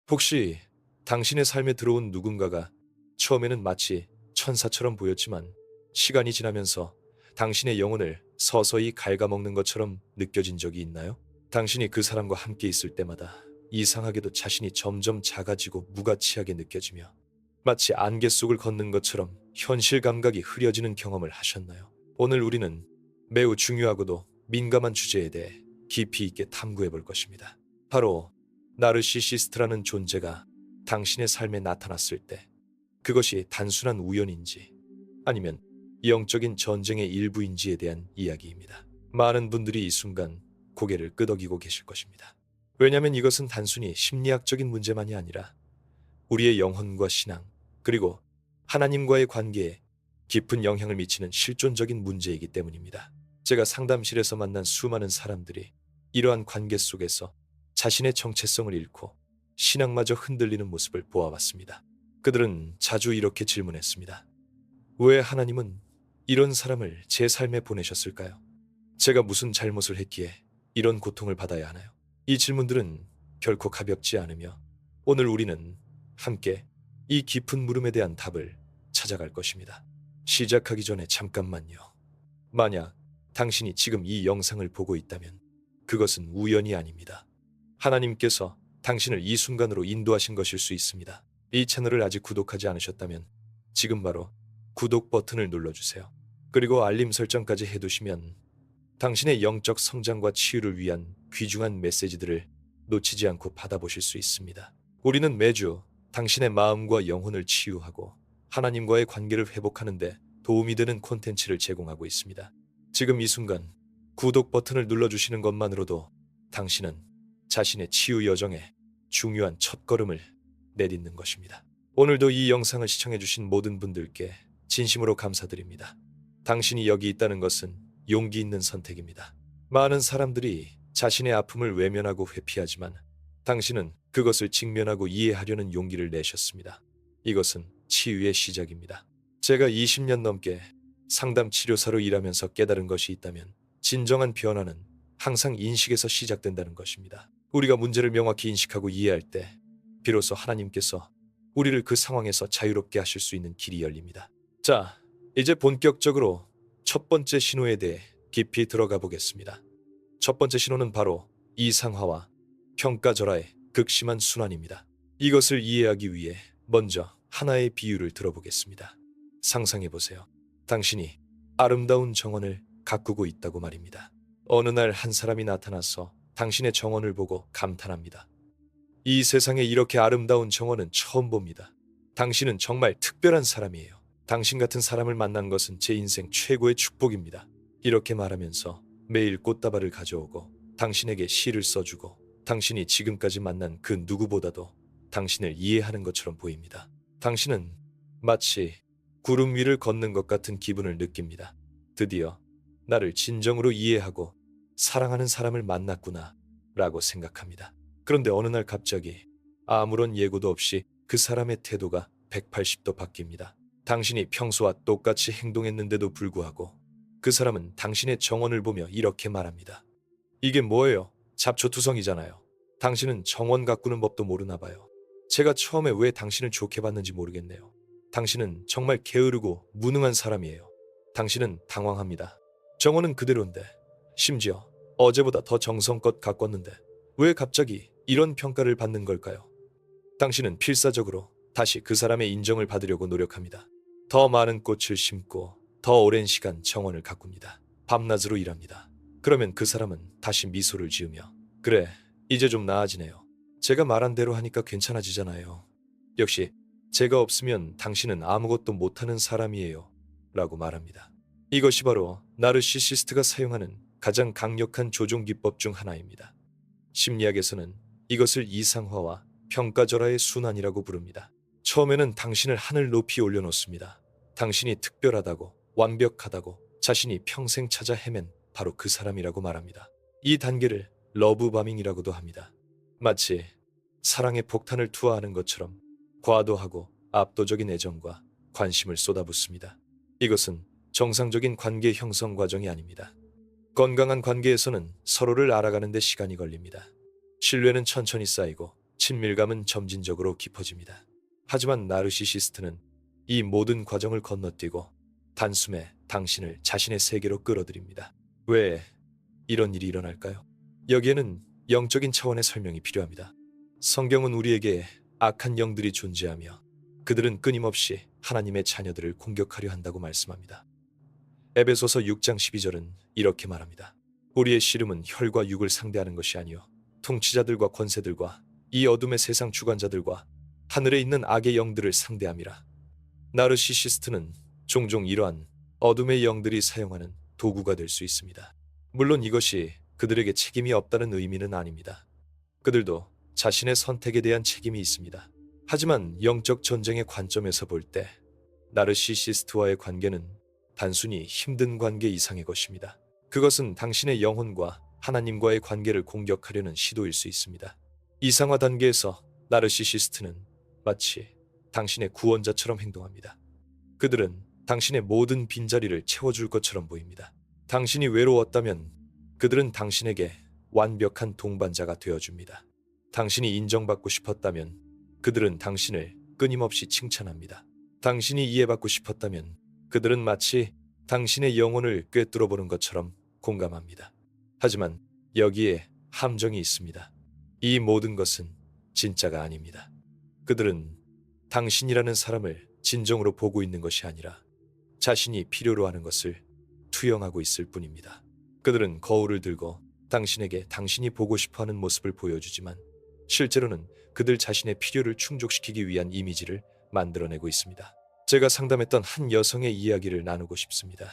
혹시 당신의 삶에 들어온 누군가가 처음에는 마치 천사처럼 보였지만 시간이 지나면서 당신의 영혼을 서서히 갉아먹는 것처럼 느껴진 적이 있나요? 당신이 그 사람과 함께 있을 때마다 이상하게도 자신이 점점 작아지고 무가치하게 느껴지며 마치 안개 속을 걷는 것처럼 현실 감각이 흐려지는 경험을 하셨나요? 오늘 우리는 매우 중요하고도 민감한 주제에 대해 깊이 있게 탐구해 볼 것입니다. 바로 나르시시스트라는 존재가 당신의 삶에 나타났을 때 그것이 단순한 우연인지 아니면 영적인 전쟁의 일부인지에 대한 이야기입니다. 많은 분들이 이 순간 고개를 끄덕이고 계실 것입니다. 왜냐하면 이것은 단순히 심리학적인 문제만이 아니라 우리의 영혼과 신앙, 그리고 하나님과의 관계에 깊은 영향을 미치는 실존적인 문제이기 때문입니다. 제가 상담실에서 만난 수많은 사람들이 이러한 관계 속에서 자신의 정체성을 잃고 신앙마저 흔들리는 모습을 보아왔습니다. 그들은 자주 이렇게 질문했습니다. 왜 하나님은 이런 사람을 제 삶에 보내셨을까요? 제가 무슨 잘못을 했기에 이런 고통을 받아야 하나요? 이 질문들은 결코 가볍지 않으며 오늘 우리는 함께 이 깊은 물음에 대한 답을 찾아갈 것입니다. 시작하기 전에 잠깐만요. 만약 당신이 지금 이 영상을 보고 있다면 그것은 우연이 아닙니다. 하나님께서 당신을 이 순간으로 인도하신 것일 수 있습니다. 이 채널을 아직 구독하지 않으셨다면 지금 바로 구독 버튼을 눌러주세요. 그리고 알림 설정까지 해두시면 당신의 영적 성장과 치유를 위한 귀중한 메시지들을 놓치지 않고 받아보실 수 있습니다. 우리는 매주 당신의 마음과 영혼을 치유하고 하나님과의 관계를 회복하는 데 도움이 되는 콘텐츠를 제공하고 있습니다. 지금 이 순간 구독 버튼을 눌러주시는 것만으로도 당신은 자신의 치유 여정에 중요한 첫걸음을 내딛는 것입니다. 오늘도 이 영상을 시청해주신 모든 분들께 진심으로 감사드립니다. 당신이 여기 있다는 것은 용기 있는 선택입니다. 많은 사람들이 자신의 아픔을 외면하고 회피하지만 당신은 그것을 직면하고 이해하려는 용기를 내셨습니다. 이것은 치유의 시작입니다. 제가 20년 넘게 상담 치료사로 일하면서 깨달은 것이 있다면 진정한 변화는 항상 인식에서 시작된다는 것입니다. 우리가 문제를 명확히 인식하고 이해할 때 비로소 하나님께서 우리를 그 상황에서 자유롭게 하실 수 있는 길이 열립니다. 자, 이제 본격적으로 첫 번째 신호에 대해 깊이 들어가 보겠습니다. 첫 번째 신호는 바로 이상화와 평가절하의 극심한 순환입니다. 이것을 이해하기 위해 먼저 하나의 비유를 들어보겠습니다. 상상해 보세요. 당신이 아름다운 정원을 가꾸고 있다고 말입니다. 어느 날 한 사람이 나타나서 당신의 정원을 보고 감탄합니다. 이 세상에 이렇게 아름다운 정원은 처음 봅니다. 당신은 정말 특별한 사람이에요. 당신 같은 사람을 만난 것은 제 인생 최고의 축복입니다. 이렇게 말하면서 매일 꽃다발을 가져오고 당신에게 시를 써주고 당신이 지금까지 만난 그 누구보다도 당신을 이해하는 것처럼 보입니다. 당신은 마치 구름 위를 걷는 것 같은 기분을 느낍니다. 드디어 나를 진정으로 이해하고 사랑하는 사람을 만났구나 라고 생각합니다. 그런데 어느 날 갑자기 아무런 예고도 없이 그 사람의 태도가 180도 바뀝니다. 당신이 평소와 똑같이 행동했는데도 불구하고 그 사람은 당신의 정원을 보며 이렇게 말합니다. 이게 뭐예요? 잡초투성이잖아요. 당신은 정원 가꾸는 법도 모르나 봐요. 제가 처음에 왜 당신을 좋게 봤는지 모르겠네요. 당신은 정말 게으르고 무능한 사람이에요. 당신은 당황합니다. 정원은 그대로인데 심지어 어제보다 더 정성껏 가꿨는데 왜 갑자기 이런 평가를 받는 걸까요? 당신은 필사적으로 다시 그 사람의 인정을 받으려고 노력합니다. 더 많은 꽃을 심고 더 오랜 시간 정원을 가꿉니다. 밤낮으로 일합니다. 그러면 그 사람은 다시 미소를 지으며 그래, 이제 좀 나아지네요. 제가 말한 대로 하니까 괜찮아지잖아요. 역시 제가 없으면 당신은 아무것도 못하는 사람이에요. 라고 말합니다. 이것이 바로 나르시시스트가 사용하는 가장 강력한 조종 기법 중 하나입니다. 심리학에서는 이것을 이상화와 평가절하의 순환이라고 부릅니다. 처음에는 당신을 하늘 높이 올려놓습니다. 당신이 특별하다고, 완벽하다고, 자신이 평생 찾아 헤맨 바로 그 사람이라고 말합니다. 이 단계를 러브바밍이라고도 합니다. 마치 사랑의 폭탄을 투하하는 것처럼 과도하고 압도적인 애정과 관심을 쏟아붓습니다. 이것은 정상적인 관계 형성 과정이 아닙니다. 건강한 관계에서는 서로를 알아가는 데 시간이 걸립니다. 신뢰는 천천히 쌓이고 친밀감은 점진적으로 깊어집니다. 하지만 나르시시스트는 이 모든 과정을 건너뛰고 단숨에 당신을 자신의 세계로 끌어들입니다. 왜 이런 일이 일어날까요? 여기에는 영적인 차원의 설명이 필요합니다. 성경은 우리에게 악한 영들이 존재하며 그들은 끊임없이 하나님의 자녀들을 공격하려 한다고 말씀합니다. 에베소서 6장 12절은 이렇게 말합니다. 우리의 씨름은 혈과 육을 상대하는 것이 아니요 통치자들과 권세들과 이 어둠의 세상 주관자들과 하늘에 있는 악의 영들을 상대함이라. 나르시시스트는 종종 이러한 어둠의 영들이 사용하는 도구가 될 수 있습니다. 물론 이것이 그들에게 책임이 없다는 의미는 아닙니다. 그들도 자신의 선택에 대한 책임이 있습니다. 하지만 영적 전쟁의 관점에서 볼 때 나르시시스트와의 관계는 단순히 힘든 관계 이상의 것입니다. 그것은 당신의 영혼과 하나님과의 관계를 공격하려는 시도일 수 있습니다. 이상화 단계에서 나르시시스트는 마치 당신의 구원자처럼 행동합니다. 그들은 당신의 모든 빈자리를 채워줄 것처럼 보입니다. 당신이 외로웠다면 그들은 당신에게 완벽한 동반자가 되어줍니다. 당신이 인정받고 싶었다면 그들은 당신을 끊임없이 칭찬합니다. 당신이 이해받고 싶었다면 그들은 마치 당신의 영혼을 꿰뚫어 보는 것처럼 공감합니다. 하지만 여기에 함정이 있습니다. 이 모든 것은 진짜가 아닙니다. 그들은 당신이라는 사람을 진정으로 보고 있는 것이 아니라 자신이 필요로 하는 것을 투영하고 있을 뿐입니다. 그들은 거울을 들고 당신에게 당신이 보고 싶어하는 모습을 보여주지만 실제로는 그들 자신의 필요를 충족시키기 위한 이미지를 만들어내고 있습니다. 제가 상담했던 한 여성의 이야기를 나누고 싶습니다.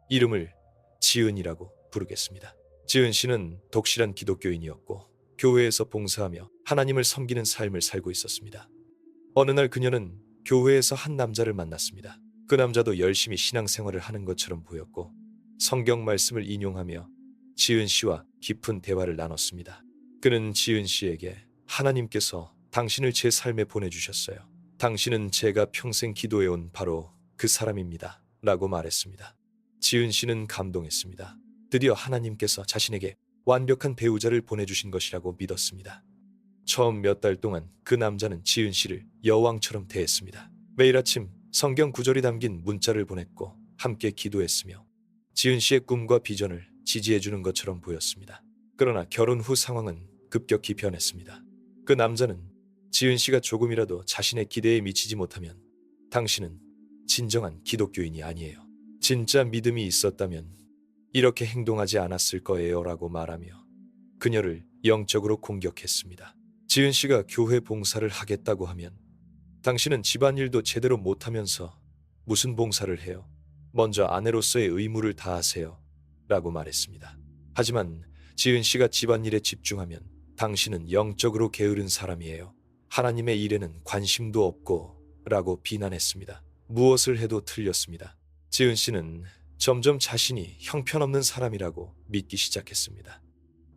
이름을 지은이라고 부르겠습니다. 지은 씨는 독실한 기독교인이었고 교회에서 봉사하며 하나님을 섬기는 삶을 살고 있었습니다. 어느 날 그녀는 교회에서 한 남자를 만났습니다. 그 남자도 열심히 신앙생활을 하는 것처럼 보였고 성경 말씀을 인용하며 지은 씨와 깊은 대화를 나눴습니다. 그는 지은 씨에게 하나님께서 당신을 제 삶에 보내주셨어요. 당신은 제가 평생 기도해온 바로 그 사람입니다. 라고 말했습니다. 지은 씨는 감동했습니다. 드디어 하나님께서 자신에게 완벽한 배우자를 보내주신 것이라고 믿었습니다. 처음 몇 달 동안 그 남자는 지은 씨를 여왕처럼 대했습니다. 매일 아침 성경 구절이 담긴 문자를 보냈고 함께 기도했으며 지은 씨의 꿈과 비전을 지지해주는 것처럼 보였습니다. 그러나 결혼 후 상황은 급격히 변했습니다. 그 남자는 지은 씨가 조금이라도 자신의 기대에 미치지 못하면 당신은 진정한 기독교인이 아니에요. 진짜 믿음이 있었다면 이렇게 행동하지 않았을 거예요 라고 말하며 그녀를 영적으로 공격했습니다. 지은 씨가 교회 봉사를 하겠다고 하면 당신은 집안일도 제대로 못하면서 무슨 봉사를 해요? 먼저 아내로서의 의무를 다하세요 라고 말했습니다. 하지만 지은 씨가 집안일에 집중하면 당신은 영적으로 게으른 사람이에요. 하나님의 일에는 관심도 없고 라고 비난했습니다. 무엇을 해도 틀렸습니다. 지은 씨는 점점 자신이 형편없는 사람이라고 믿기 시작했습니다.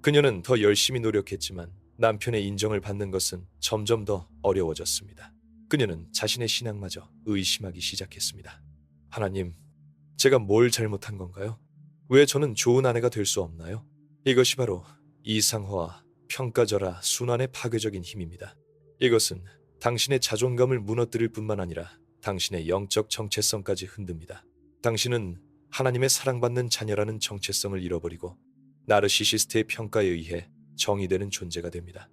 그녀는 더 열심히 노력했지만 남편의 인정을 받는 것은 점점 더 어려워졌습니다. 그녀는 자신의 신앙마저 의심하기 시작했습니다. 하나님, 제가 뭘 잘못한 건가요? 왜 저는 좋은 아내가 될 수 없나요? 이것이 바로 이상화와 평가절하 순환의 파괴적인 힘입니다. 이것은 당신의 자존감을 무너뜨릴 뿐만 아니라 당신의 영적 정체성까지 흔듭니다. 당신은 하나님의 사랑받는 자녀라는 정체성을 잃어버리고 나르시시스트의 평가에 의해 정의되는 존재가 됩니다.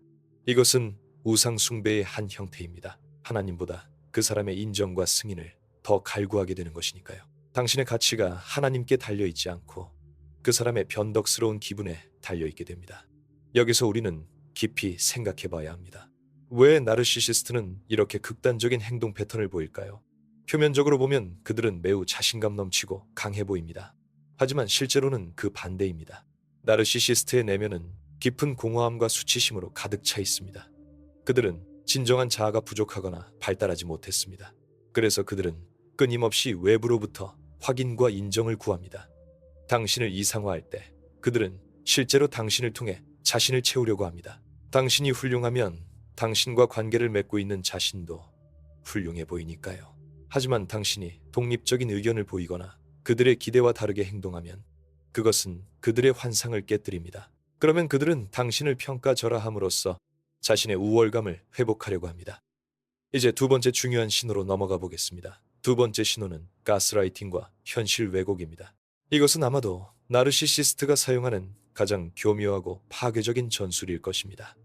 이것은 우상 숭배의 한 형태입니다. 하나님보다 그 사람의 인정과 승인을 더 갈구하게 되는 것이니까요. 당신의 가치가 하나님께 달려있지 않고 그 사람의 변덕스러운 기분에 달려있게 됩니다. 여기서 우리는 깊이 생각해 봐야 합니다. 왜 나르시시스트는 이렇게 극단적인 행동 패턴을 보일까요? 표면적으로 보면 그들은 매우 자신감 넘치고 강해 보입니다. 하지만 실제로는 그 반대입니다. 나르시시스트의 내면은 깊은 공허함과 수치심으로 가득 차 있습니다. 그들은 진정한 자아가 부족하거나 발달하지 못했습니다. 그래서 그들은 끊임없이 외부로부터 확인과 인정을 구합니다. 당신을 이상화할 때 그들은 실제로 당신을 통해 자신을 채우려고 합니다. 당신이 훌륭하면 당신과 관계를 맺고 있는 자신도 훌륭해 보이니까요. 하지만 당신이 독립적인 의견을 보이거나 그들의 기대와 다르게 행동하면 그것은 그들의 환상을 깨뜨립니다. 그러면 그들은 당신을 평가절하함으로써 자신의 우월감을 회복하려고 합니다. 이제 두 번째 중요한 신호로 넘어가 보겠습니다. 두 번째 신호는 가스라이팅과 현실 왜곡입니다. 이것은 아마도 나르시시스트가 사용하는 가장 교묘하고 파괴적인 전술일 것입니다.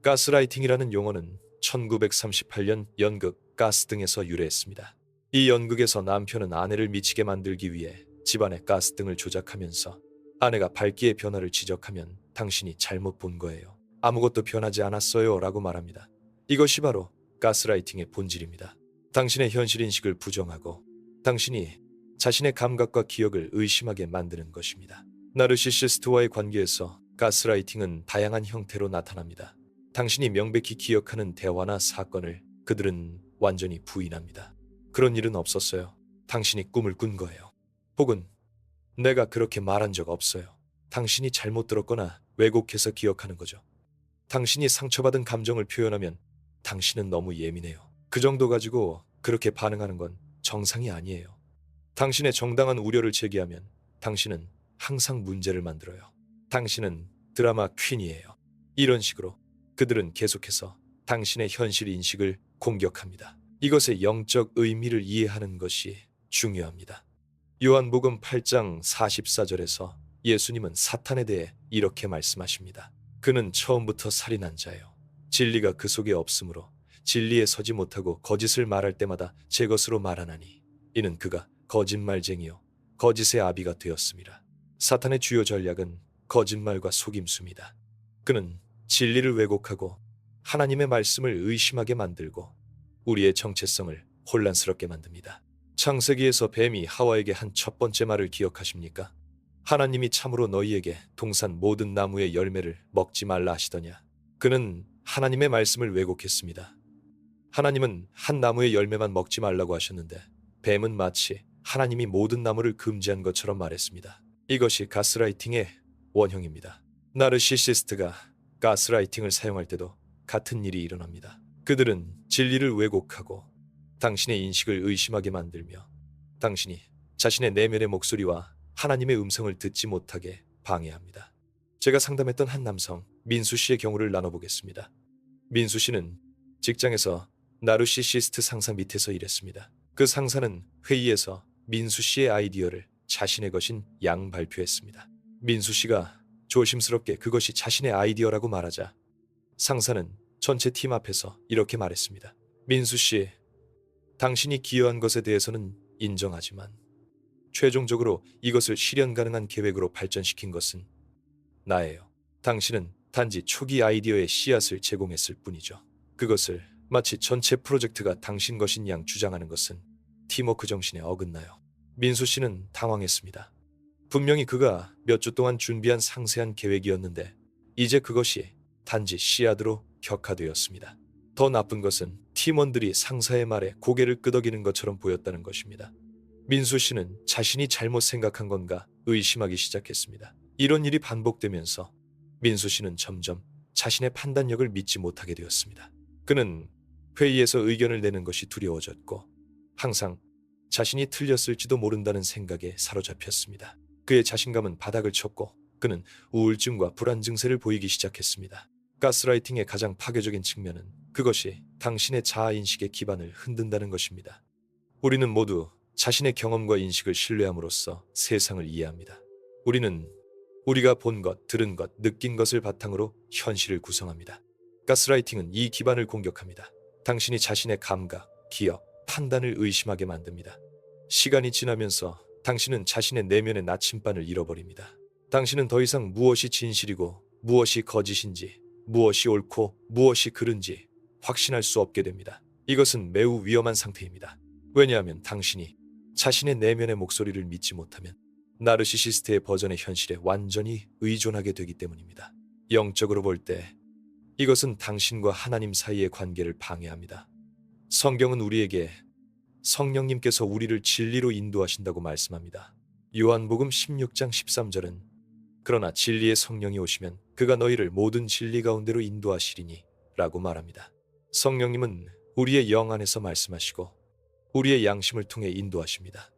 가스라이팅이라는 용어는 1938년 연극 가스 등에서 유래했습니다. 이 연극에서 남편은 아내를 미치게 만들기 위해 집안의 가스등을 조작하면서 아내가 밝기의 변화를 지적하면 당신이 잘못 본 거예요. 아무것도 변하지 않았어요 라고 말합니다. 이것이 바로 가스라이팅의 본질입니다. 당신의 현실인식을 부정하고 당신이 자신의 감각과 기억을 의심하게 만드는 것입니다. 나르시시스트와의 관계에서 가스라이팅은 다양한 형태로 나타납니다. 당신이 명백히 기억하는 대화나 사건을 그들은 완전히 부인합니다. 그런 일은 없었어요. 당신이 꿈을 꾼 거예요. 혹은 내가 그렇게 말한 적 없어요. 당신이 잘못 들었거나 왜곡해서 기억하는 거죠. 당신이 상처받은 감정을 표현하면 당신은 너무 예민해요. 그 정도 가지고 그렇게 반응하는 건 정상이 아니에요. 당신의 정당한 우려를 제기하면 당신은 항상 문제를 만들어요. 당신은 드라마 퀸이에요. 이런 식으로 그들은 계속해서 당신의 현실 인식을 공격합니다. 이것의 영적 의미를 이해하는 것이 중요합니다. 요한복음 8장 44절에서 예수님은 사탄에 대해 이렇게 말씀하십니다. 그는 처음부터 살인한 자예요. 진리가 그 속에 없으므로 진리에 서지 못하고 거짓을 말할 때마다 제 것으로 말하나니 이는 그가 거짓말쟁이요 거짓의 아비가 되었습니다. 사탄의 주요 전략은 거짓말과 속임수입니다. 그는 진리를 왜곡하고 하나님의 말씀을 의심하게 만들고 우리의 정체성을 혼란스럽게 만듭니다. 창세기에서 뱀이 하와에게 한 첫 번째 말을 기억하십니까? 하나님이 참으로 너희에게 동산 모든 나무의 열매를 먹지 말라 하시더냐. 그는 하나님의 말씀을 왜곡했습니다. 하나님은 한 나무의 열매만 먹지 말라고 하셨는데 뱀은 마치 하나님이 모든 나무를 금지한 것처럼 말했습니다. 이것이 가스라이팅의 원형입니다. 나르시시스트가 가스라이팅을 사용할 때도 같은 일이 일어납니다. 그들은 진리를 왜곡하고 당신의 인식을 의심하게 만들며 당신이 자신의 내면의 목소리와 하나님의 음성을 듣지 못하게 방해합니다. 제가 상담했던 한 남성 민수 씨의 경우를 나눠보겠습니다. 민수 씨는 직장에서 나르시시스트 상사 밑에서 일했습니다. 그 상사는 회의에서 민수 씨의 아이디어를 자신의 것인 양 발표했습니다. 민수 씨가 조심스럽게 그것이 자신의 아이디어라고 말하자 상사는 전체 팀 앞에서 이렇게 말했습니다. 민수 씨, 당신이 기여한 것에 대해서는 인정하지만 최종적으로 이것을 실현 가능한 계획으로 발전시킨 것은 나예요. 당신은 단지 초기 아이디어의 씨앗을 제공했을 뿐이죠. 그것을 마치 전체 프로젝트가 당신 것인 양 주장하는 것은 팀워크 정신에 어긋나요. 민수 씨는 당황했습니다. 분명히 그가 몇 주 동안 준비한 상세한 계획이었는데 이제 그것이 단지 씨앗으로 격화되었습니다. 더 나쁜 것은 팀원들이 상사의 말에 고개를 끄덕이는 것처럼 보였다는 것입니다. 민수 씨는 자신이 잘못 생각한 건가 의심하기 시작했습니다. 이런 일이 반복되면서 민수 씨는 점점 자신의 판단력을 믿지 못하게 되었습니다. 그는 회의에서 의견을 내는 것이 두려워졌고 항상 자신이 틀렸을지도 모른다는 생각에 사로잡혔습니다. 그의 자신감은 바닥을 쳤고 그는 우울증과 불안 증세를 보이기 시작했습니다. 가스라이팅의 가장 파괴적인 측면은 그것이 당신의 자아인식의 기반을 흔든다는 것입니다. 우리는 모두 자신의 경험과 인식을 신뢰함으로써 세상을 이해합니다. 우리는 우리가 본 것, 들은 것, 느낀 것을 바탕으로 현실을 구성합니다. 가스라이팅은 이 기반을 공격합니다. 당신이 자신의 감각, 기억, 판단을 의심하게 만듭니다. 시간이 지나면서 당신은 자신의 내면의 나침반을 잃어버립니다. 당신은 더 이상 무엇이 진실이고 무엇이 거짓인지, 무엇이 옳고 무엇이 그른지 확신할 수 없게 됩니다. 이것은 매우 위험한 상태입니다. 왜냐하면 당신이 자신의 내면의 목소리를 믿지 못하면 나르시시스트의 버전의 현실에 완전히 의존하게 되기 때문입니다. 영적으로 볼 때 이것은 당신과 하나님 사이의 관계를 방해합니다. 성경은 우리에게 성령님께서 우리를 진리로 인도하신다고 말씀합니다. 요한복음 16장 13절은 그러나 진리의 성령이 오시면 그가 너희를 모든 진리 가운데로 인도하시리니 라고 말합니다. 성령님은 우리의 영 안에서 말씀하시고 우리의 양심을 통해 인도하십니다.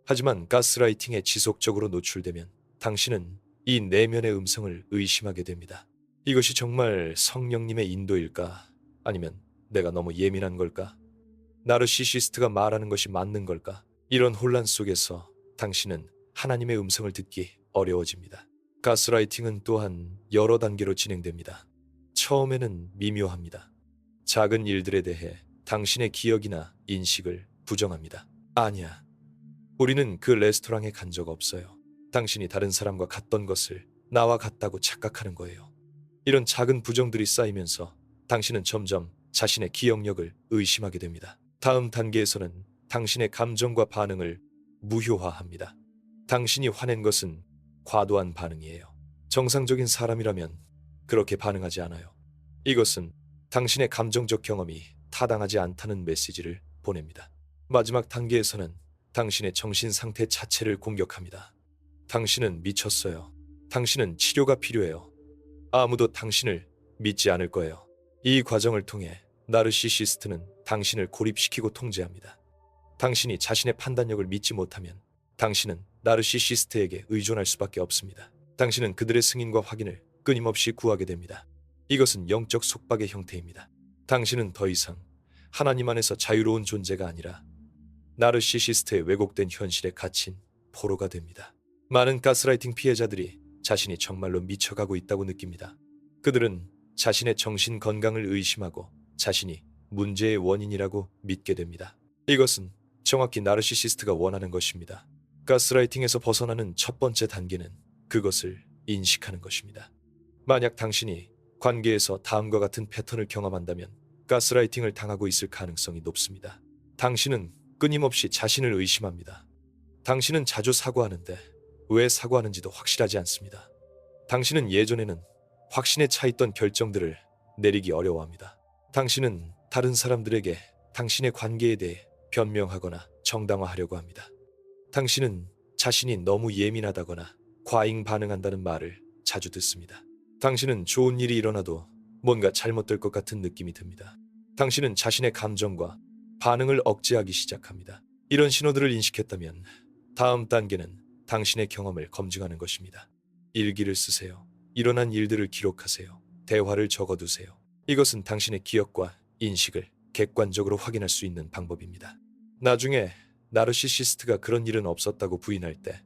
하지만 가스라이팅에 지속적으로 노출되면 당신은 이 내면의 음성을 의심하게 됩니다. 이것이 정말 성령님의 인도일까? 아니면 내가 너무 예민한 걸까? 나르시시스트가 말하는 것이 맞는 걸까? 이런 혼란 속에서 당신은 하나님의 음성을 듣기 어려워집니다. 가스라이팅은 또한 여러 단계로 진행됩니다. 처음에는 미묘합니다. 작은 일들에 대해 당신의 기억이나 인식을 부정합니다. 아니야. 우리는 그 레스토랑에 간 적 없어요. 당신이 다른 사람과 갔던 것을 나와 같다고 착각하는 거예요. 이런 작은 부정들이 쌓이면서 당신은 점점 자신의 기억력을 의심하게 됩니다. 다음 단계에서는 당신의 감정과 반응을 무효화합니다. 당신이 화낸 것은 과도한 반응이에요. 정상적인 사람이라면 그렇게 반응하지 않아요. 이것은 당신의 감정적 경험이 타당하지 않다는 메시지를 보냅니다. 마지막 단계에서는 당신의 정신 상태 자체를 공격합니다. 당신은 미쳤어요. 당신은 치료가 필요해요. 아무도 당신을 믿지 않을 거예요. 이 과정을 통해 나르시시스트는 당신을 고립시키고 통제합니다. 당신이 자신의 판단력을 믿지 못하면 당신은 나르시시스트에게 의존할 수밖에 없습니다. 당신은 그들의 승인과 확인을 끊임없이 구하게 됩니다. 이것은 영적 속박의 형태입니다. 당신은 더 이상 하나님 안에서 자유로운 존재가 아니라 나르시시스트의 왜곡된 현실에 갇힌 포로가 됩니다. 많은 가스라이팅 피해자들이 자신이 정말로 미쳐가고 있다고 느낍니다. 그들은 자신의 정신 건강을 의심하고 자신이 문제의 원인이라고 믿게 됩니다. 이것은 정확히 나르시시스트가 원하는 것입니다. 가스라이팅에서 벗어나는 첫 번째 단계는 그것을 인식하는 것입니다. 만약 당신이 관계에서 다음과 같은 패턴을 경험한다면 가스라이팅을 당하고 있을 가능성이 높습니다. 당신은 끊임없이 자신을 의심합니다. 당신은 자주 사과하는데 왜 사과하는지도 확실하지 않습니다. 당신은 예전에는 확신에 차 있던 결정들을 내리기 어려워합니다. 당신은 다른 사람들에게 당신의 관계에 대해 변명하거나 정당화하려고 합니다. 당신은 자신이 너무 예민하다거나 과잉 반응한다는 말을 자주 듣습니다. 당신은 좋은 일이 일어나도 뭔가 잘못될 것 같은 느낌이 듭니다. 당신은 자신의 감정과 반응을 억제하기 시작합니다. 이런 신호들을 인식했다면 다음 단계는 당신의 경험을 검증하는 것입니다. 일기를 쓰세요. 일어난 일들을 기록하세요. 대화를 적어두세요. 이것은 당신의 기억과 인식을 객관적으로 확인할 수 있는 방법입니다. 나중에 나르시시스트가 그런 일은 없었다고 부인할 때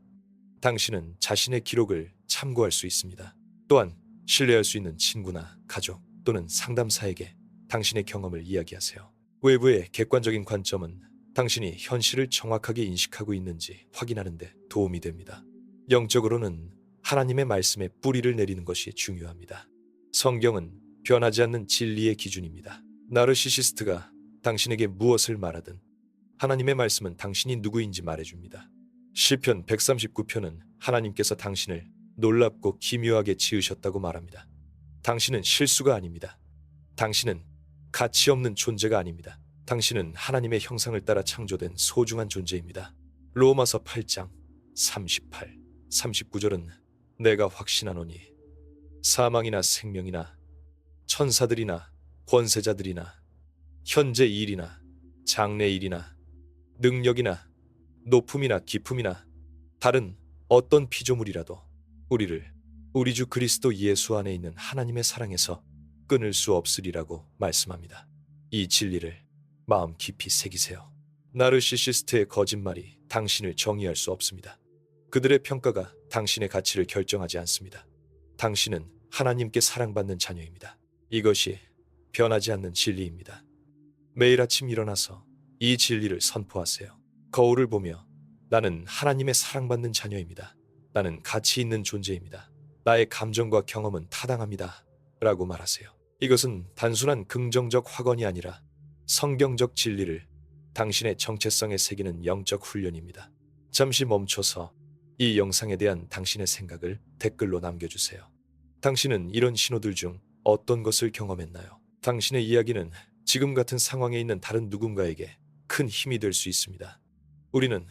당신은 자신의 기록을 참고할 수 있습니다. 또한 신뢰할 수 있는 친구나 가족 또는 상담사에게 당신의 경험을 이야기하세요. 외부의 객관적인 관점은 당신이 현실을 정확하게 인식하고 있는지 확인하는 데 도움이 됩니다. 영적으로는 하나님의 말씀에 뿌리를 내리는 것이 중요합니다. 성경은 변하지 않는 진리의 기준입니다. 나르시시스트가 당신에게 무엇을 말하든 하나님의 말씀은 당신이 누구인지 말해줍니다. 시편 139편은 하나님께서 당신을 놀랍고 기묘하게 지으셨다고 말합니다. 당신은 실수가 아닙니다. 당신은 가치 없는 존재가 아닙니다. 당신은 하나님의 형상을 따라 창조된 소중한 존재입니다. 로마서 8장 38, 39절은 내가 확신하노니 사망이나 생명이나 천사들이나 권세자들이나 현재 일이나 장래 일이나 능력이나 높음이나 깊음이나 다른 어떤 피조물이라도 우리를 우리 주 그리스도 예수 안에 있는 하나님의 사랑에서 끊을 수 없으리라고 말씀합니다. 이 진리를 마음 깊이 새기세요. 나르시시스트의 거짓말이 당신을 정의할 수 없습니다. 그들의 평가가 당신의 가치를 결정하지 않습니다. 당신은 하나님께 사랑받는 자녀입니다. 이것이 변하지 않는 진리입니다. 매일 아침 일어나서 이 진리를 선포하세요. 거울을 보며 나는 하나님의 사랑받는 자녀입니다. 나는 가치 있는 존재입니다. 나의 감정과 경험은 타당합니다. 라고 말하세요. 이것은 단순한 긍정적 확언이 아니라 성경적 진리를 당신의 정체성에 새기는 영적 훈련입니다. 잠시 멈춰서 이 영상에 대한 당신의 생각을 댓글로 남겨주세요. 당신은 이런 신호들 중 어떤 것을 경험했나요? 당신의 이야기는 지금 같은 상황에 있는 다른 누군가에게 큰 힘이 될 수 있습니다. 우리는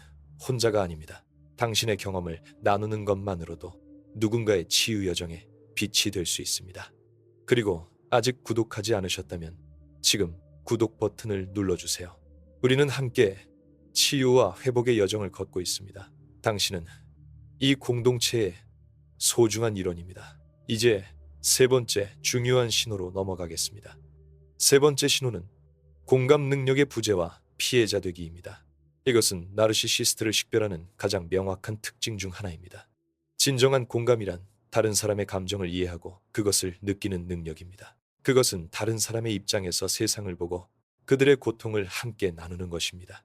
혼자가 아닙니다. 당신의 경험을 나누는 것만으로도 누군가의 치유 여정에 빛이 될 수 있습니다. 그리고 아직 구독하지 않으셨다면 지금 구독 버튼을 눌러주세요. 우리는 함께 치유와 회복의 여정을 걷고 있습니다. 당신은 이 공동체의 소중한 일원입니다. 이제 세 번째 중요한 신호로 넘어가겠습니다. 세 번째 신호는 공감 능력의 부재와 피해자 되기입니다. 이것은 나르시시스트를 식별하는 가장 명확한 특징 중 하나입니다. 진정한 공감이란 다른 사람의 감정을 이해하고 그것을 느끼는 능력입니다. 그것은 다른 사람의 입장에서 세상을 보고 그들의 고통을 함께 나누는 것입니다.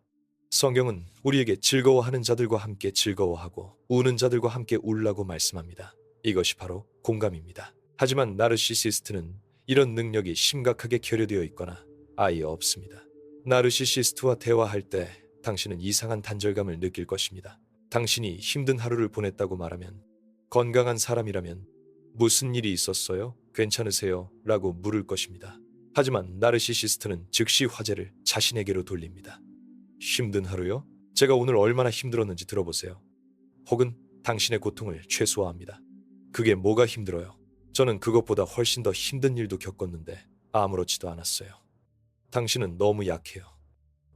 성경은 우리에게 즐거워하는 자들과 함께 즐거워하고 우는 자들과 함께 울라고 말씀합니다. 이것이 바로 공감입니다. 하지만 나르시시스트는 이런 능력이 심각하게 결여되어 있거나 아예 없습니다. 나르시시스트와 대화할 때 당신은 이상한 단절감을 느낄 것입니다. 당신이 힘든 하루를 보냈다고 말하면, 건강한 사람이라면 무슨 일이 있었어요? 괜찮으세요? 라고 물을 것입니다. 하지만 나르시시스트는 즉시 화제를 자신에게로 돌립니다. 힘든 하루요? 제가 오늘 얼마나 힘들었는지 들어보세요. 혹은 당신의 고통을 최소화합니다. 그게 뭐가 힘들어요? 저는 그것보다 훨씬 더 힘든 일도 겪었는데 아무렇지도 않았어요. 당신은 너무 약해요.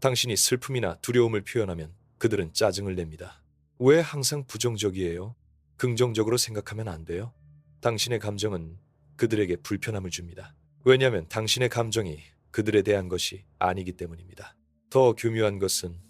당신이 슬픔이나 두려움을 표현하면 그들은 짜증을 냅니다. 왜 항상 부정적이에요? 긍정적으로 생각하면 안 돼요? 당신의 감정은 그들에게 불편함을 줍니다. 왜냐하면 당신의 감정이 그들에 대한 것이 아니기 때문입니다. 더 교묘한 것은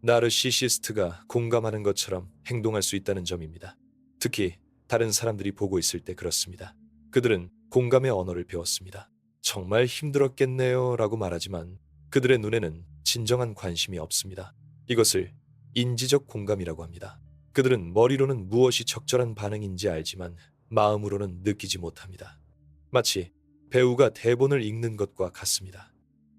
나르시시스트가 공감하는 것처럼 행동할 수 있다는 점입니다. 특히 다른 사람들이 보고 있을 때 그렇습니다. 그들은 공감의 언어를 배웠습니다. 정말 힘들었겠네요 라고 말하지만 그들의 눈에는 진정한 관심이 없습니다. 이것을 인지적 공감이라고 합니다. 그들은 머리로는 무엇이 적절한 반응인지 알지만 마음으로는 느끼지 못합니다. 마치 배우가 대본을 읽는 것과 같습니다.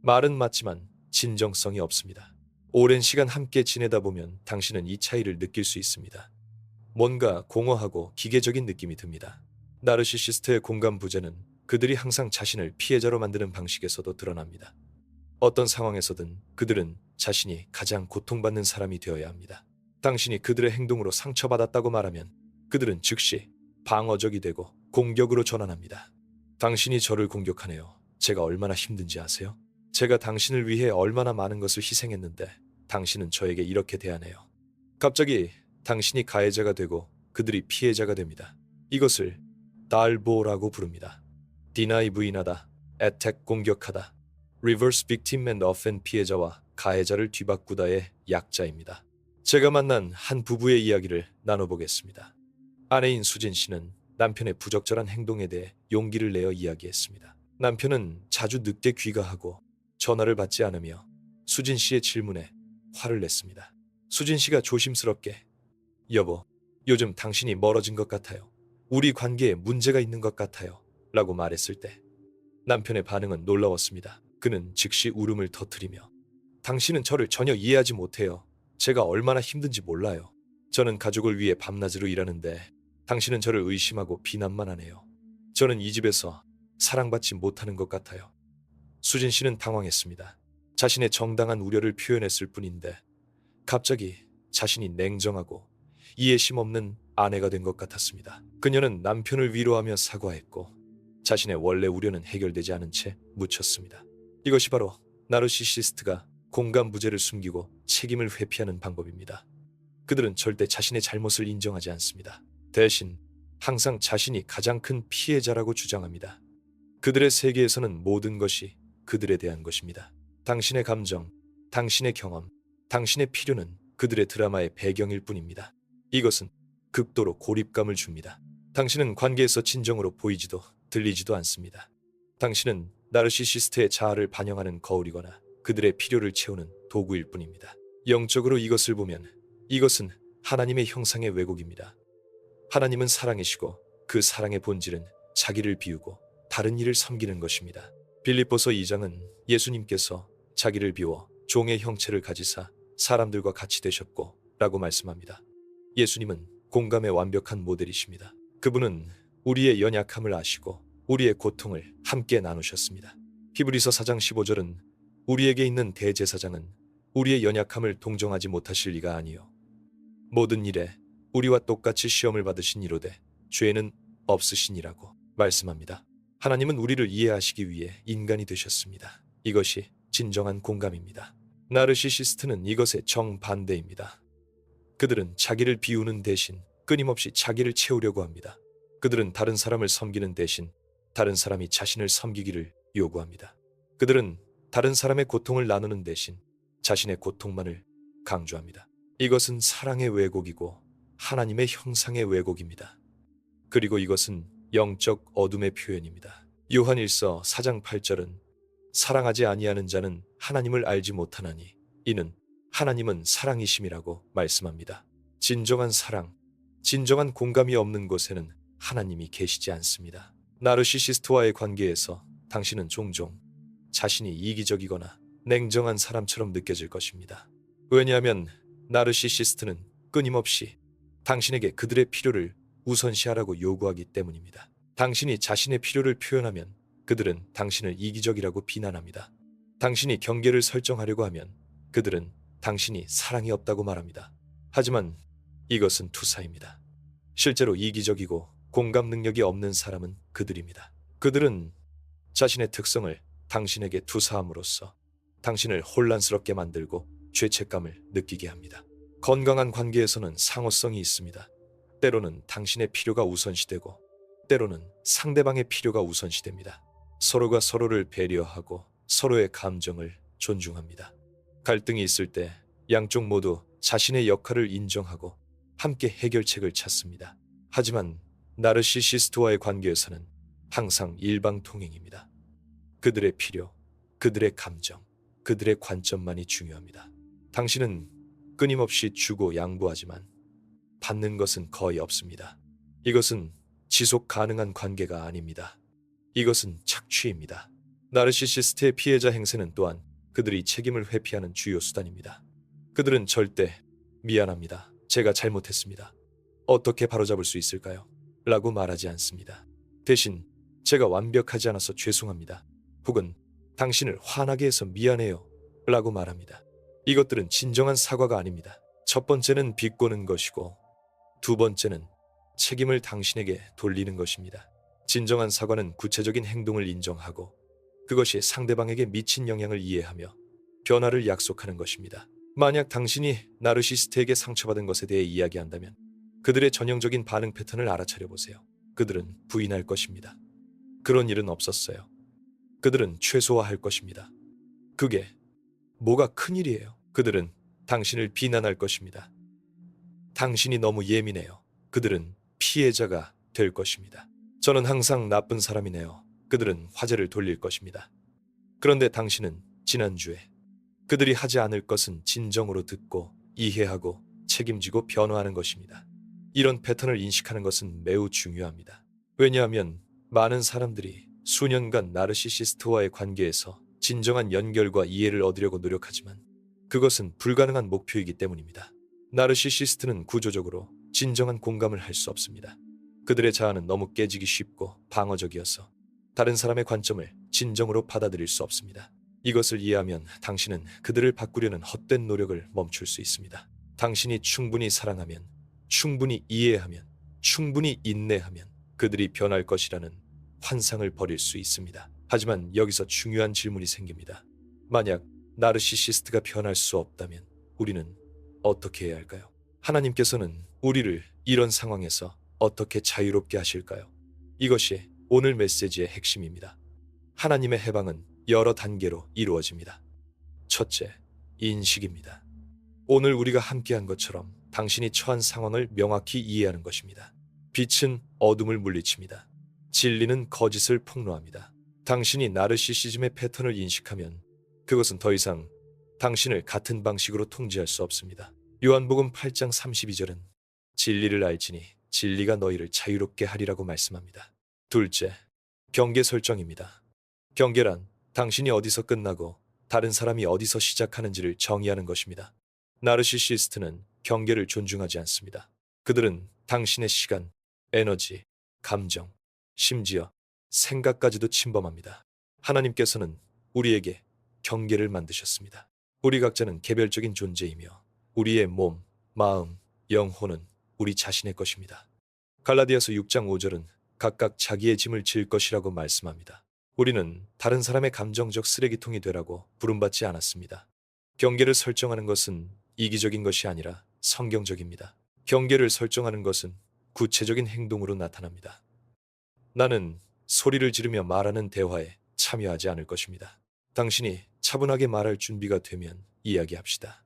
말은 맞지만 진정성이 없습니다. 오랜 시간 함께 지내다 보면 당신은 이 차이를 느낄 수 있습니다. 뭔가 공허하고 기계적인 느낌이 듭니다. 나르시시스트의 공감 부재는 그들이 항상 자신을 피해자로 만드는 방식에서도 드러납니다. 어떤 상황에서든 그들은 자신이 가장 고통받는 사람이 되어야 합니다. 당신이 그들의 행동으로 상처받았다고 말하면 그들은 즉시 방어적이 되고 공격으로 전환합니다. 당신이 저를 공격하네요. 제가 얼마나 힘든지 아세요? 제가 당신을 위해 얼마나 많은 것을 희생했는데 당신은 저에게 이렇게 대하네요. 갑자기 당신이 가해자가 되고 그들이 피해자가 됩니다. 이것을 달보라고 부릅니다. deny 부인하다, attack 공격하다, reverse victim and offend 피해자와 가해자를 뒤바꾸다의 약자입니다. 제가 만난 한 부부의 이야기를 나눠보겠습니다. 아내인 수진 씨는 남편의 부적절한 행동에 대해 용기를 내어 이야기했습니다. 남편은 자주 늦게 귀가하고 전화를 받지 않으며 수진 씨의 질문에 화를 냈습니다. 수진 씨가 조심스럽게 여보, 요즘 당신이 멀어진 것 같아요. 우리 관계에 문제가 있는 것 같아요. 라고 말했을 때 남편의 반응은 놀라웠습니다. 그는 즉시 울음을 터뜨리며 당신은 저를 전혀 이해하지 못해요. 제가 얼마나 힘든지 몰라요. 저는 가족을 위해 밤낮으로 일하는데 당신은 저를 의심하고 비난만 하네요. 저는 이 집에서 사랑받지 못하는 것 같아요. 수진 씨는 당황했습니다. 자신의 정당한 우려를 표현했을 뿐인데 갑자기 자신이 냉정하고 이해심 없는 아내가 된 것 같았습니다. 그녀는 남편을 위로하며 사과했고 자신의 원래 우려는 해결되지 않은 채 묻혔습니다. 이것이 바로 나르시시스트가 공감 부재를 숨기고 책임을 회피하는 방법입니다. 그들은 절대 자신의 잘못을 인정하지 않습니다. 대신 항상 자신이 가장 큰 피해자라고 주장합니다. 그들의 세계에서는 모든 것이 그들에 대한 것입니다. 당신의 감정, 당신의 경험, 당신의 필요는 그들의 드라마의 배경일 뿐입니다. 이것은 극도로 고립감을 줍니다. 당신은 관계에서 진정으로 보이지도 들리지도 않습니다. 당신은 나르시시스트의 자아를 반영하는 거울이거나 그들의 필요를 채우는 도구일 뿐입니다. 영적으로 이것을 보면 이것은 하나님의 형상의 왜곡입니다. 하나님은 사랑이시고 그 사랑의 본질은 자기를 비우고 다른 이를 섬기는 것입니다. 빌립보서 2장은 예수님께서 자기를 비워 종의 형체를 가지사 사람들과 같이 되셨고 라고 말씀합니다. 예수님은 공감의 완벽한 모델이십니다. 그분은 우리의 연약함을 아시고 우리의 고통을 함께 나누셨습니다. 히브리서 4장 15절은 우리에게 있는 대제사장은 우리의 연약함을 동정하지 못하실 리가 아니요 모든 일에 우리와 똑같이 시험을 받으신 이로되 죄는 없으시니라고 말씀합니다. 하나님은 우리를 이해하시기 위해 인간이 되셨습니다. 이것이 진정한 공감입니다. 나르시시스트는 이것의 정반대입니다. 그들은 자기를 비우는 대신 끊임없이 자기를 채우려고 합니다. 그들은 다른 사람을 섬기는 대신 다른 사람이 자신을 섬기기를 요구합니다. 그들은 다른 사람의 고통을 나누는 대신 자신의 고통만을 강조합니다. 이것은 사랑의 왜곡이고 하나님의 형상의 왜곡입니다. 그리고 이것은 영적 어둠의 표현입니다. 요한 1서 4장 8절은 사랑하지 아니하는 자는 하나님을 알지 못하나니 이는 하나님은 사랑이심이라고 말씀합니다. 진정한 사랑, 진정한 공감이 없는 곳에는 하나님이 계시지 않습니다. 나르시시스트와의 관계에서 당신은 종종 자신이 이기적이거나 냉정한 사람처럼 느껴질 것입니다. 왜냐하면 나르시시스트는 끊임없이 당신에게 그들의 필요를 우선시하라고 요구하기 때문입니다. 당신이 자신의 필요를 표현하면 그들은 당신을 이기적이라고 비난합니다. 당신이 경계를 설정하려고 하면 그들은 당신이 사랑이 없다고 말합니다. 하지만 이것은 투사입니다. 실제로 이기적이고 공감 능력이 없는 사람은 그들입니다. 그들은 자신의 특성을 당신에게 투사함으로써 당신을 혼란스럽게 만들고 죄책감을 느끼게 합니다. 건강한 관계에서는 상호성이 있습니다. 때로는 당신의 필요가 우선시되고 때로는 상대방의 필요가 우선시됩니다. 서로가 서로를 배려하고 서로의 감정을 존중합니다. 갈등이 있을 때 양쪽 모두 자신의 역할을 인정하고 함께 해결책을 찾습니다. 하지만 나르시시스트와의 관계에서는 항상 일방통행입니다. 그들의 필요, 그들의 감정, 그들의 관점만이 중요합니다. 당신은 끊임없이 주고 양보하지만 받는 것은 거의 없습니다. 이것은 지속 가능한 관계가 아닙니다. 이것은 착취입니다. 나르시시스트의 피해자 행세는 또한 그들이 책임을 회피하는 주요 수단입니다. 그들은 절대 미안합니다. 제가 잘못했습니다. 어떻게 바로잡을 수 있을까요? 라고 말하지 않습니다. 대신 제가 완벽하지 않아서 죄송합니다. 혹은 당신을 화나게 해서 미안해요. 라고 말합니다. 이것들은 진정한 사과가 아닙니다. 첫 번째는 비꼬는 것이고 두 번째는 책임을 당신에게 돌리는 것입니다. 진정한 사과는 구체적인 행동을 인정하고 그것이 상대방에게 미친 영향을 이해하며 변화를 약속하는 것입니다. 만약 당신이 나르시스트에게 상처받은 것에 대해 이야기한다면 그들의 전형적인 반응 패턴을 알아차려 보세요. 그들은 부인할 것입니다. 그런 일은 없었어요. 그들은 최소화할 것입니다. 그게 뭐가 큰일이에요. 그들은 당신을 비난할 것입니다. 당신이 너무 예민해요. 그들은 피해자가 될 것입니다. 저는 항상 나쁜 사람이네요. 그들은 화제를 돌릴 것입니다. 그런데 당신은 지난주에 그들이 하지 않을 것은 진정으로 듣고 이해하고 책임지고 변화하는 것입니다. 이런 패턴을 인식하는 것은 매우 중요합니다. 왜냐하면 많은 사람들이 수년간 나르시시스트와의 관계에서 진정한 연결과 이해를 얻으려고 노력하지만 그것은 불가능한 목표이기 때문입니다. 나르시시스트는 구조적으로 진정한 공감을 할 수 없습니다. 그들의 자아는 너무 깨지기 쉽고 방어적이어서 다른 사람의 관점을 진정으로 받아들일 수 없습니다. 이것을 이해하면 당신은 그들을 바꾸려는 헛된 노력을 멈출 수 있습니다. 당신이 충분히 사랑하면, 충분히 이해하면, 충분히 인내하면 그들이 변할 것이라는 환상을 버릴 수 있습니다. 하지만 여기서 중요한 질문이 생깁니다. 만약 나르시시스트가 변할 수 없다면 우리는 어떻게 해야 할까요? 하나님께서는 우리를 이런 상황에서 어떻게 자유롭게 하실까요? 이것이 오늘 메시지의 핵심입니다. 하나님의 해방은 여러 단계로 이루어집니다. 첫째, 인식입니다. 오늘 우리가 함께한 것처럼 당신이 처한 상황을 명확히 이해하는 것입니다. 빛은 어둠을 물리칩니다. 진리는 거짓을 폭로합니다. 당신이 나르시시즘의 패턴을 인식하면 그것은 더 이상 당신을 같은 방식으로 통제할 수 없습니다. 요한복음 8장 32절은 진리를 알지니 진리가 너희를 자유롭게 하리라고 말씀합니다. 둘째, 경계 설정입니다. 경계란 당신이 어디서 끝나고 다른 사람이 어디서 시작하는지를 정의하는 것입니다. 나르시시스트는 경계를 존중하지 않습니다. 그들은 당신의 시간, 에너지, 감정, 심지어 생각까지도 침범합니다. 하나님께서는 우리에게 경계를 만드셨습니다. 우리 각자는 개별적인 존재이며 우리의 몸, 마음, 영혼은 우리 자신의 것입니다. 갈라디아서 6장 5절은 각각 자기의 짐을 질 것이라고 말씀합니다. 우리는 다른 사람의 감정적 쓰레기통이 되라고 부름받지 않았습니다. 경계를 설정하는 것은 이기적인 것이 아니라 성경적입니다. 경계를 설정하는 것은 구체적인 행동으로 나타납니다. 나는 소리를 지르며 말하는 대화에 참여하지 않을 것입니다. 당신이 차분하게 말할 준비가 되면 이야기합시다.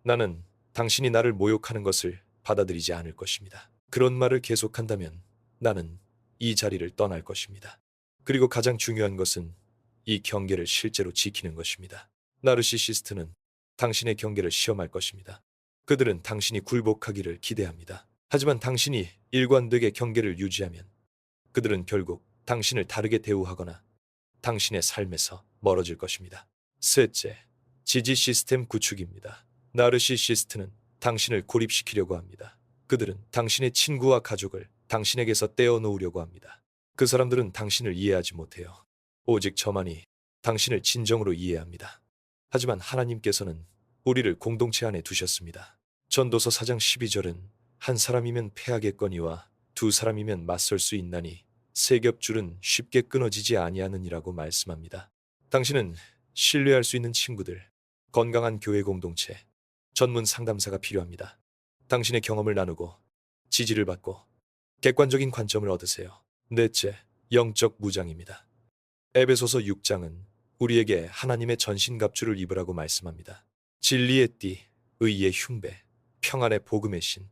나는 당신이 나를 모욕하는 것을 받아들이지 않을 것입니다. 그런 말을 계속한다면 나는 이 자리를 떠날 것입니다. 그리고 가장 중요한 것은 이 경계를 실제로 지키는 것입니다. 나르시시스트는 당신의 경계를 시험할 것입니다. 그들은 당신이 굴복하기를 기대합니다. 하지만 당신이 일관되게 경계를 유지하면 그들은 결국 당신을 다르게 대우하거나 당신의 삶에서 멀어질 것입니다. 셋째, 지지 시스템 구축입니다. 나르시시스트는 당신을 고립시키려고 합니다. 그들은 당신의 친구와 가족을 당신에게서 떼어놓으려고 합니다. 그 사람들은 당신을 이해하지 못해요. 오직 저만이 당신을 진정으로 이해합니다. 하지만 하나님께서는 우리를 공동체 안에 두셨습니다. 전도서 4장 12절은 한 사람이면 패하겠거니와 두 사람이면 맞설 수 있나니 세 겹줄은 쉽게 끊어지지 아니하느니라고 말씀합니다. 당신은 신뢰할 수 있는 친구들, 건강한 교회 공동체, 전문 상담사가 필요합니다. 당신의 경험을 나누고 지지를 받고 객관적인 관점을 얻으세요. 넷째, 영적 무장입니다. 에베소서 6장은 우리에게 하나님의 전신갑주를 입으라고 말씀합니다. 진리의 띠, 의의 흉배, 평안의 복음의 신,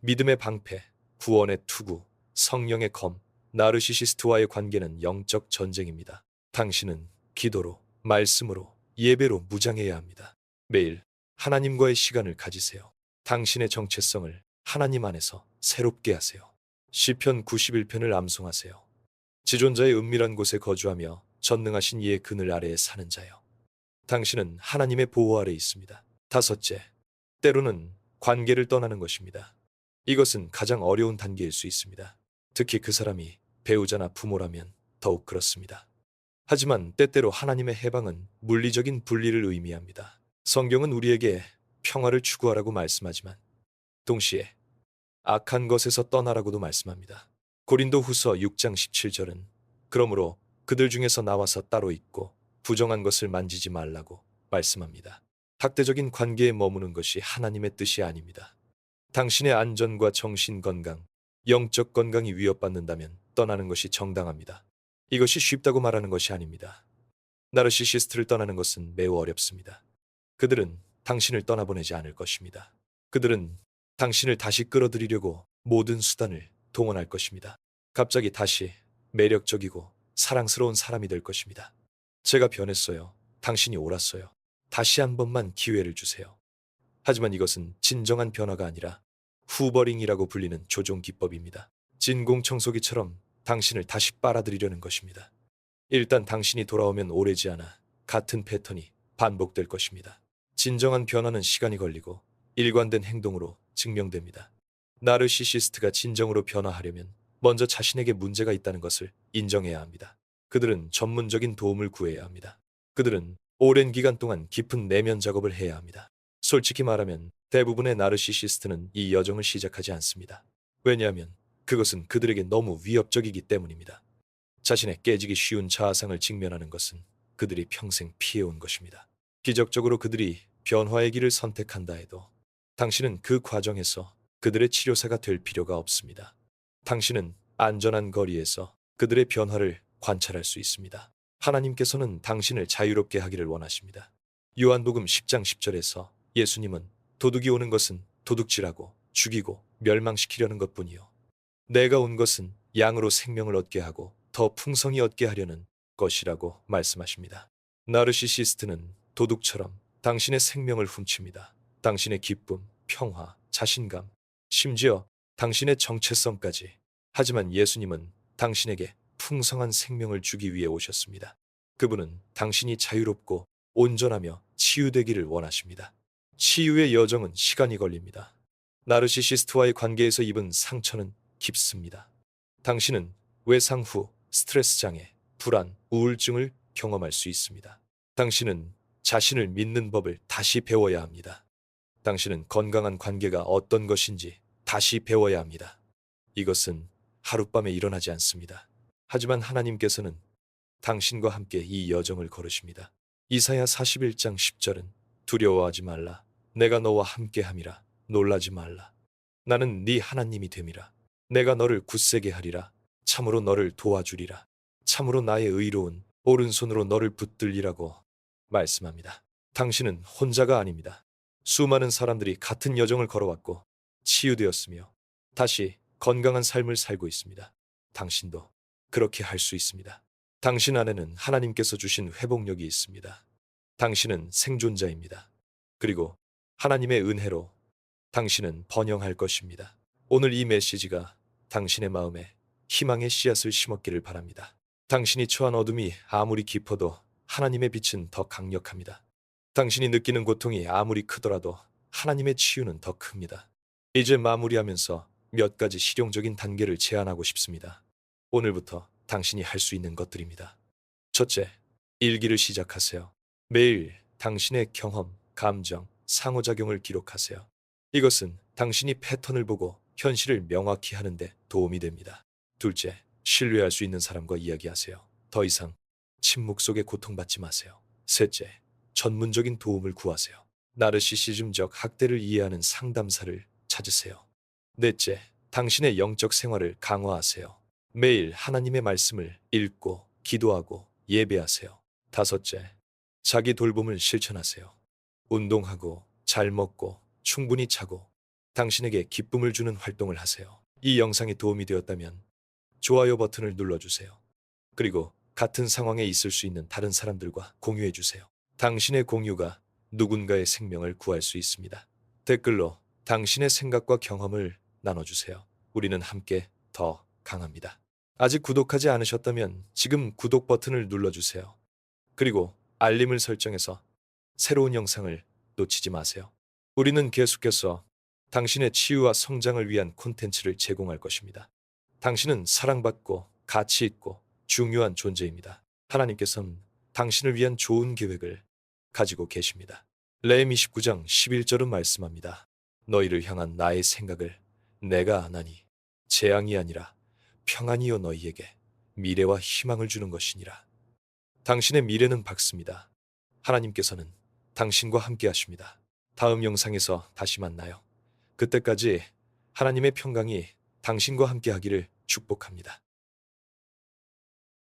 믿음의 방패, 구원의 투구, 성령의 검, 나르시시스트와의 관계는 영적 전쟁입니다. 당신은 기도로, 말씀으로, 예배로 무장해야 합니다. 매일 하나님과의 시간을 가지세요. 당신의 정체성을 하나님 안에서 새롭게 하세요. 시편 91편을 암송하세요. 지존자의 은밀한 곳에 거주하며 전능하신 이의 그늘 아래에 사는 자여. 당신은 하나님의 보호 아래 있습니다. 다섯째, 때로는 관계를 떠나는 것입니다. 이것은 가장 어려운 단계일 수 있습니다. 특히 그 사람이 배우자나 부모라면 더욱 그렇습니다. 하지만 때때로 하나님의 해방은 물리적인 분리를 의미합니다. 성경은 우리에게 평화를 추구하라고 말씀하지만 동시에 악한 것에서 떠나라고도 말씀합니다. 고린도 후서 6장 17절은 그러므로 그들 중에서 나와서 따로 있고 부정한 것을 만지지 말라고 말씀합니다. 학대적인 관계에 머무는 것이 하나님의 뜻이 아닙니다. 당신의 안전과 정신 건강, 영적 건강이 위협받는다면 떠나는 것이 정당합니다. 이것이 쉽다고 말하는 것이 아닙니다. 나르시시스트를 떠나는 것은 매우 어렵습니다. 그들은 당신을 떠나보내지 않을 것입니다. 그들은 당신을 다시 끌어들이려고 모든 수단을 동원할 것입니다. 갑자기 다시 매력적이고 사랑스러운 사람이 될 것입니다. 제가 변했어요. 당신이 옳았어요. 다시 한 번만 기회를 주세요. 하지만 이것은 진정한 변화가 아니라 후버링이라고 불리는 조종 기법입니다. 진공청소기처럼 당신을 다시 빨아들이려는 것입니다. 일단 당신이 돌아오면 오래지 않아 같은 패턴이 반복될 것입니다. 진정한 변화는 시간이 걸리고 일관된 행동으로 증명됩니다. 나르시시스트가 진정으로 변화하려면 먼저 자신에게 문제가 있다는 것을 인정해야 합니다. 그들은 전문적인 도움을 구해야 합니다. 그들은 오랜 기간 동안 깊은 내면 작업을 해야 합니다. 솔직히 말하면 대부분의 나르시시스트는 이 여정을 시작하지 않습니다. 왜냐하면 그것은 그들에게 너무 위협적이기 때문입니다. 자신의 깨지기 쉬운 자아상을 직면하는 것은 그들이 평생 피해온 것입니다. 기적적으로 그들이 변화의 길을 선택한다 해도 당신은 그 과정에서 그들의 치료사가 될 필요가 없습니다. 당신은 안전한 거리에서 그들의 변화를 관찰할 수 있습니다. 하나님께서는 당신을 자유롭게 하기를 원하십니다. 요한복음 10장 10절에서 예수님은 도둑이 오는 것은 도둑질하고 죽이고 멸망시키려는 것뿐이요. 내가 온 것은 양으로 생명을 얻게 하고 더 풍성히 얻게 하려는 것이라고 말씀하십니다. 나르시시스트는 도둑처럼 당신의 생명을 훔칩니다. 당신의 기쁨, 평화, 자신감, 심지어 당신의 정체성까지. 하지만 예수님은 당신에게 풍성한 생명을 주기 위해 오셨습니다. 그분은 당신이 자유롭고 온전하며 치유되기를 원하십니다. 치유의 여정은 시간이 걸립니다. 나르시시스트와의 관계에서 입은 상처는 깊습니다. 당신은 외상 후 스트레스 장애, 불안, 우울증을 경험할 수 있습니다. 당신은 자신을 믿는 법을 다시 배워야 합니다. 당신은 건강한 관계가 어떤 것인지 다시 배워야 합니다. 이것은 하룻밤에 일어나지 않습니다. 하지만 하나님께서는 당신과 함께 이 여정을 걸으십니다. 이사야 41장 10절은 두려워하지 말라. 내가 너와 함께함이라. 놀라지 말라. 나는 네 하나님이 됨이라. 내가 너를 굳세게 하리라. 참으로 너를 도와주리라. 참으로 나의 의로운 오른손으로 너를 붙들리라고 말씀합니다. 당신은 혼자가 아닙니다. 수많은 사람들이 같은 여정을 걸어왔고 치유되었으며 다시 건강한 삶을 살고 있습니다. 당신도 그렇게 할 수 있습니다. 당신 안에는 하나님께서 주신 회복력이 있습니다. 당신은 생존자입니다. 그리고 하나님의 은혜로 당신은 번영할 것입니다. 오늘 이 메시지가 당신의 마음에 희망의 씨앗을 심었기를 바랍니다. 당신이 처한 어둠이 아무리 깊어도 하나님의 빛은 더 강력합니다. 당신이 느끼는 고통이 아무리 크더라도 하나님의 치유는 더 큽니다. 이제 마무리하면서 몇 가지 실용적인 단계를 제안하고 싶습니다. 오늘부터 당신이 할 수 있는 것들입니다. 첫째, 일기를 시작하세요. 매일 당신의 경험, 감정, 상호작용을 기록하세요. 이것은 당신이 패턴을 보고 현실을 명확히 하는데 도움이 됩니다. 둘째, 신뢰할 수 있는 사람과 이야기하세요. 더 이상 침묵 속에 고통받지 마세요. 셋째, 전문적인 도움을 구하세요. 나르시시즘적 학대를 이해하는 상담사를 찾으세요. 넷째, 당신의 영적 생활을 강화하세요. 매일 하나님의 말씀을 읽고 기도하고 예배하세요. 다섯째, 자기 돌봄을 실천하세요. 운동하고 잘 먹고 충분히 자고 당신에게 기쁨을 주는 활동을 하세요. 이 영상이 도움이 되었다면 좋아요 버튼을 눌러주세요. 그리고 같은 상황에 있을 수 있는 다른 사람들과 공유해주세요. 당신의 공유가 누군가의 생명을 구할 수 있습니다. 댓글로 당신의 생각과 경험을 나눠주세요. 우리는 함께 더 강합니다. 아직 구독하지 않으셨다면 지금 구독 버튼을 눌러주세요. 그리고 알림을 설정해서 새로운 영상을 놓치지 마세요. 우리는 계속해서 당신의 치유와 성장을 위한 콘텐츠를 제공할 것입니다. 당신은 사랑받고 가치 있고 중요한 존재입니다. 하나님께서는 당신을 위한 좋은 계획을 가지고 계십니다. 레위기 29장 11절은 말씀합니다. 너희를 향한 나의 생각을 내가 아나니 재앙이 아니라 평안이요 너희에게 미래와 희망을 주는 것이니라. 당신의 미래는 밝습니다. 하나님께서는 당신과 함께 하십니다. 다음 영상에서 다시 만나요. 그때까지 하나님의 평강이 당신과 함께 하기를 축복합니다.